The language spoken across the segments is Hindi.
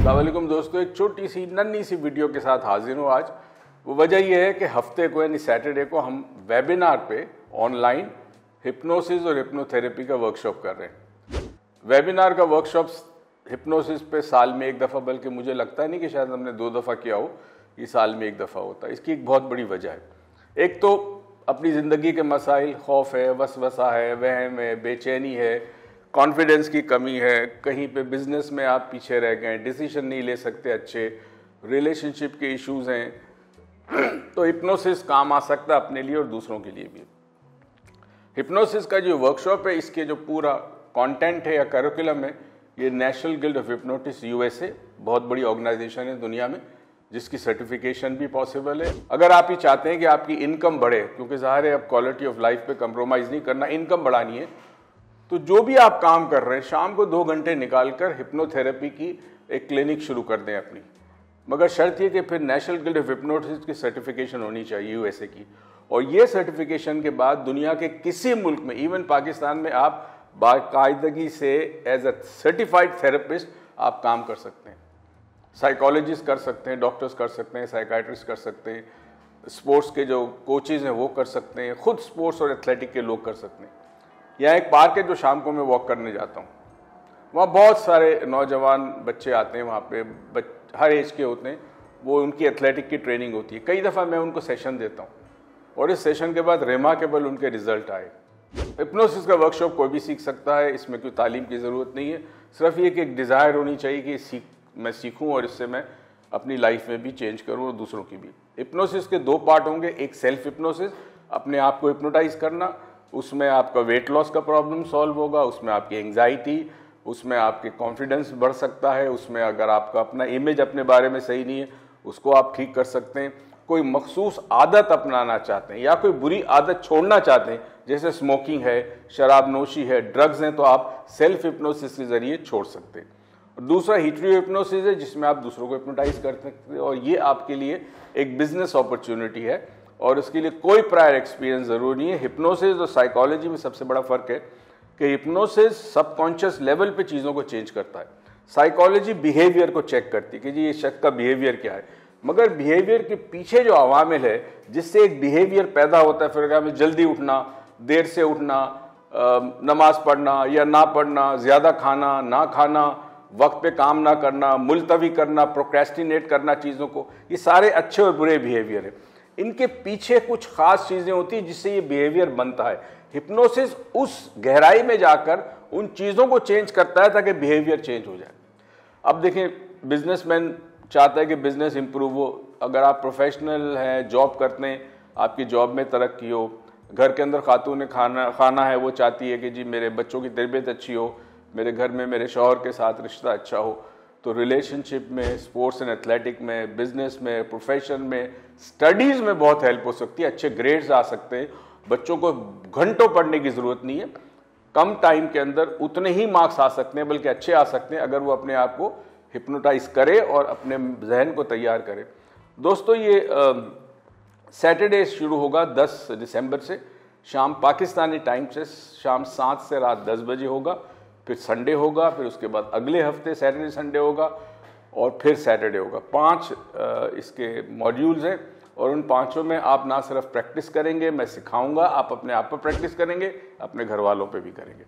अस्सलाम वालेकुम दोस्तों, एक छोटी सी नन्ही सी वीडियो के साथ हाजिर हूँ आज। वो वजह यह है कि हफ्ते को यानी सैटरडे को हम वेबिनार पे ऑनलाइन हिप्नोसिस और हिप्नोथेरेपी का वर्कशॉप कर रहे हैं। वेबिनार का वर्कशॉप हिप्नोसिस पे साल में एक दफ़ा, बल्कि मुझे लगता नहीं कि शायद हमने 2 दफ़ा किया हो, ये साल में एक दफ़ा होता है। इसकी एक बहुत बड़ी वजह है। एक तो अपनी ज़िंदगी के मसाइल, खौफ है, वसवसा है, वहम है, बेचैनी है, कॉन्फिडेंस की कमी है, कहीं पे बिजनेस में आप पीछे रह गए, डिसीजन नहीं ले सकते अच्छे, रिलेशनशिप के इश्यूज हैं, तो हिप्नोसिस काम आ सकता है अपने लिए और दूसरों के लिए भी। हिप्नोसिस का जो वर्कशॉप है, इसके जो पूरा कंटेंट है या करिकुलम है, ये national guild of hypnotist USA, बहुत बड़ी ऑर्गेनाइजेशन है दुनिया में, जिसकी सर्टिफिकेशन भी पॉसिबल है। अगर आप ये चाहते हैं कि आपकी इनकम बढ़े, क्योंकि ज़ाहिर है अब क्वालिटी ऑफ लाइफ पे कंप्रोमाइज़ नहीं करना, इनकम बढ़ानी है, तो जो भी आप काम कर रहे हैं शाम को 2 घंटे निकालकर हिप्नोथेरेपी की एक क्लिनिक शुरू कर दें अपनी। मगर शर्त ये कि फिर नेशनल गिल्ड ऑफ हिप्नोटिस्ट की सर्टिफिकेशन होनी चाहिए यूएसए की, और ये सर्टिफिकेशन के बाद दुनिया के किसी मुल्क में, इवन पाकिस्तान में, आप बाकायदगी से एज अ सर्टिफाइड थेरेपिस्ट आप काम कर सकते हैं। साइकोलॉजिस्ट कर सकते हैं, डॉक्टर्स कर सकते हैं, साइकाइट्रिस्ट कर सकते हैं, स्पोर्ट्स के जो कोचेज़ हैं वो कर सकते हैं, खुद स्पोर्ट्स और एथलेटिक के लोग कर सकते हैं। यहाँ एक पार्क है जो शाम को मैं वॉक करने जाता हूँ, वहाँ बहुत सारे नौजवान बच्चे आते हैं, वहाँ पे हर एज के होते हैं, वो उनकी एथलेटिक की ट्रेनिंग होती है। कई दफ़ा मैं उनको सेशन देता हूँ और इस सेशन के बाद रिमार्केबल उनके रिजल्ट आए। हिप्नोसिस का वर्कशॉप कोई भी सीख सकता है, इसमें कोई तालीम की ज़रूरत नहीं है, सिर्फ ये कि एक डिज़ायर होनी चाहिए कि मैं सीखूँ और इससे मैं अपनी लाइफ में भी चेंज करूँ और दूसरों की भी। हिप्नोसिस के 2 पार्ट होंगे, एक सेल्फ हिप्नोसिस, अपने आप को हिप्नोटाइज करना, उसमें आपका वेट लॉस का प्रॉब्लम सॉल्व होगा, उसमें आपकी एंग्जाइटी, उसमें आपके कॉन्फिडेंस बढ़ सकता है, उसमें अगर आपका अपना इमेज अपने बारे में सही नहीं है उसको आप ठीक कर सकते हैं। कोई मखसूस आदत अपनाना चाहते हैं या कोई बुरी आदत छोड़ना चाहते हैं, जैसे स्मोकिंग है, शराब नोशी है, ड्रग्स हैं, तो आप सेल्फ हिप्नोसिस के ज़रिए छोड़ सकते हैं। और दूसरा हीट्रियो हिप्नोसिस है, जिसमें आप दूसरों को हिप्नोटाइज कर सकते हैं, और ये आपके लिए एक बिजनेस अपॉर्चुनिटी है और उसके लिए कोई प्रायर एक्सपीरियंस ज़रूरी नहीं है। हिप्नोसिस और साइकोलॉजी में सबसे बड़ा फ़र्क है कि हिप्नोसिस सबकॉन्शियस लेवल पे चीज़ों को चेंज करता है, साइकोलॉजी बिहेवियर को चेक करती है कि जी ये शख्स का बिहेवियर क्या है। मगर बिहेवियर के पीछे जो अवामिल है जिससे एक बिहेवियर पैदा होता है, फिर में जल्दी उठना, देर से उठना, नमाज पढ़ना या ना पढ़ना, ज़्यादा खाना ना खाना, वक्त पे काम ना करना, मुलतवी करना, प्रोक्रेस्टिनेट करना चीज़ों को, ये सारे अच्छे और बुरे बिहेवियर है। इनके पीछे कुछ खास चीज़ें होती हैं जिससे ये बिहेवियर बनता है। हिप्नोसिस उस गहराई में जाकर उन चीज़ों को चेंज करता है ताकि बिहेवियर चेंज हो जाए। अब देखें, बिजनेसमैन चाहता है कि बिजनेस इंप्रूव हो। अगर आप प्रोफेशनल हैं, जॉब करते हैं, आपकी जॉब में तरक्की हो, घर के अंदर खातून खाना है, वो चाहती है कि जी मेरे बच्चों की तरबियत अच्छी हो, मेरे घर में मेरे शौहर के साथ रिश्ता अच्छा हो, तो रिलेशनशिप में, स्पोर्ट्स एंड एथलेटिक में, बिजनेस में, प्रोफेशन में, स्टडीज़ में बहुत हेल्प हो सकती है। अच्छे ग्रेड्स आ सकते हैं, बच्चों को घंटों पढ़ने की ज़रूरत नहीं है, कम टाइम के अंदर उतने ही मार्क्स आ सकते हैं, बल्कि अच्छे आ सकते हैं अगर वो अपने आप को हिप्नोटाइज करे और अपने जहन को तैयार करे। दोस्तों, ये सैटरडे शुरू होगा 10 दिसंबर से, शाम पाकिस्तानी टाइम से शाम 7 से रात 10 बजे होगा, फिर संडे होगा, फिर उसके बाद अगले हफ्ते सैटरडे संडे होगा और फिर सैटरडे होगा। 5 इसके मॉड्यूल्स हैं और उन 5 में आप ना सिर्फ प्रैक्टिस करेंगे, मैं सिखाऊंगा, आप अपने आप पर प्रैक्टिस करेंगे, अपने घर वालों पे भी करेंगे।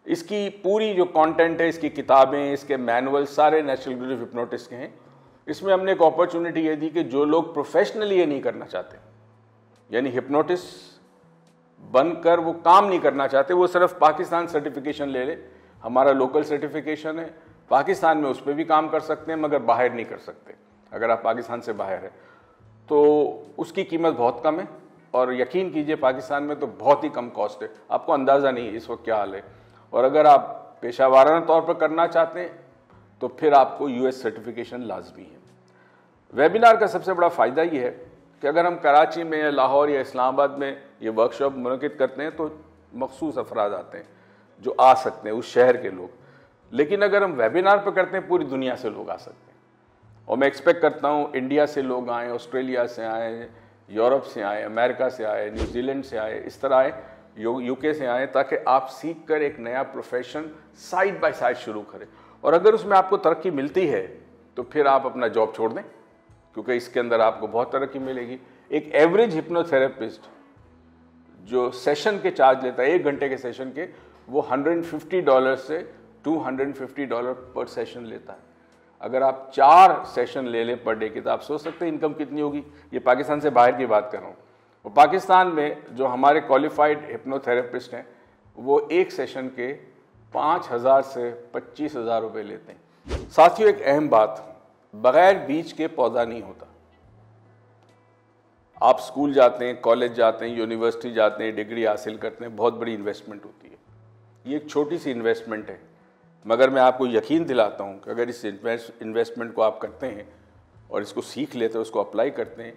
इसकी पूरी जो कंटेंट है, इसकी किताबें, इसके मैनुअल सारे नेशनल गिल्ड ऑफ हिप्नोटिस्ट के हैं। इसमें हमने एक अपॉर्चुनिटी ये दी कि जो लोग प्रोफेशनली ये नहीं करना चाहते, यानी हिप्नोटिस्ट बनकर वो काम नहीं करना चाहते, वो सिर्फ पाकिस्तान सर्टिफिकेशन ले ले, हमारा लोकल सर्टिफिकेशन है, पाकिस्तान में उस पर भी काम कर सकते हैं, मगर बाहर नहीं कर सकते। अगर आप पाकिस्तान से बाहर है तो उसकी कीमत बहुत कम है, और यकीन कीजिए पाकिस्तान में तो बहुत ही कम कॉस्ट है, आपको अंदाज़ा नहीं है इस वक्त क्या हाल है। और अगर आप पेशा वाराना तौर पर करना चाहते हैं तो फिर आपको यूएस सर्टिफिकेशन लाजमी है। वेबिनार का सबसे बड़ा फ़ायदा ये है कि अगर हम कराची में या लाहौर या इस्लामाबाद में ये वर्कशॉप मुनक़िद करते हैं तो मखसूस अफराद आते हैं जो आ सकते हैं, उस शहर के लोग। लेकिन अगर हम वेबिनार पर करते हैं, पूरी दुनिया से लोग आ सकते हैं, और मैं एक्सपेक्ट करता हूँ इंडिया से लोग आएँ, ऑस्ट्रेलिया से आएँ, यूरोप से आए, अमेरिका से आए, न्यूजीलैंड से आए, इस तरह आए, यूके से आए, ताकि आप सीख कर एक नया प्रोफेशन साइड बाय साइड शुरू करें। और अगर उसमें आपको तरक्की मिलती है तो फिर आप अपना जॉब छोड़ दें, क्योंकि इसके अंदर आपको बहुत तरक्की मिलेगी। एक एवरेज हिप्नोथेरेपिस्ट जो सेशन के चार्ज लेता है 1 घंटे के सेशन के, वो $150 से $250 पर सेशन लेता है। अगर आप 4 सेशन ले लें पर डे के, तो आप सोच सकते हैं इनकम कितनी होगी। ये पाकिस्तान से बाहर की बात कर रहा हूँ। और पाकिस्तान में जो हमारे क्वालिफाइड हिप्नोथेरेपिस्ट हैं वो एक सेशन के 5,000 से 25,000 रुपये लेते हैं। साथियों, एक अहम बात, बगैर बीज के पौधा नहीं होता। आप स्कूल जाते हैं, कॉलेज जाते हैं, यूनिवर्सिटी जाते हैं, डिग्री हासिल करते हैं, बहुत बड़ी इन्वेस्टमेंट होती है। ये एक छोटी सी इन्वेस्टमेंट है, मगर मैं आपको यकीन दिलाता हूँ कि अगर इस इन्वेस्टमेंट को आप करते हैं और इसको सीख लेते हैं, उसको अप्लाई करते हैं,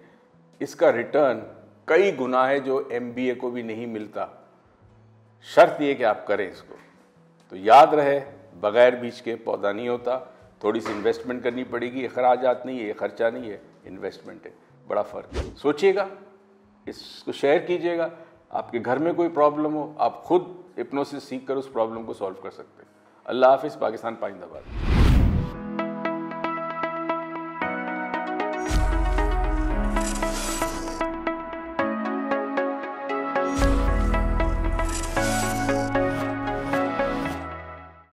इसका रिटर्न कई गुना है जो MBA को भी नहीं मिलता। शर्त ये कि आप करें इसको। तो याद रहे, बगैर बीज के पौधा नहीं होता। थोड़ी सी इन्वेस्टमेंट करनी पड़ेगी, अखराजात नहीं है, खर्चा नहीं है, इन्वेस्टमेंट है, बड़ा फ़र्क है। सोचिएगा, इसको शेयर कीजिएगा। आपके घर में कोई प्रॉब्लम हो, आप खुद हिप्नोसिस सीख कर उस प्रॉब्लम को सॉल्व कर सकते हैं। अल्लाह हाफिज़। पाकिस्तान पाइंदाबाद।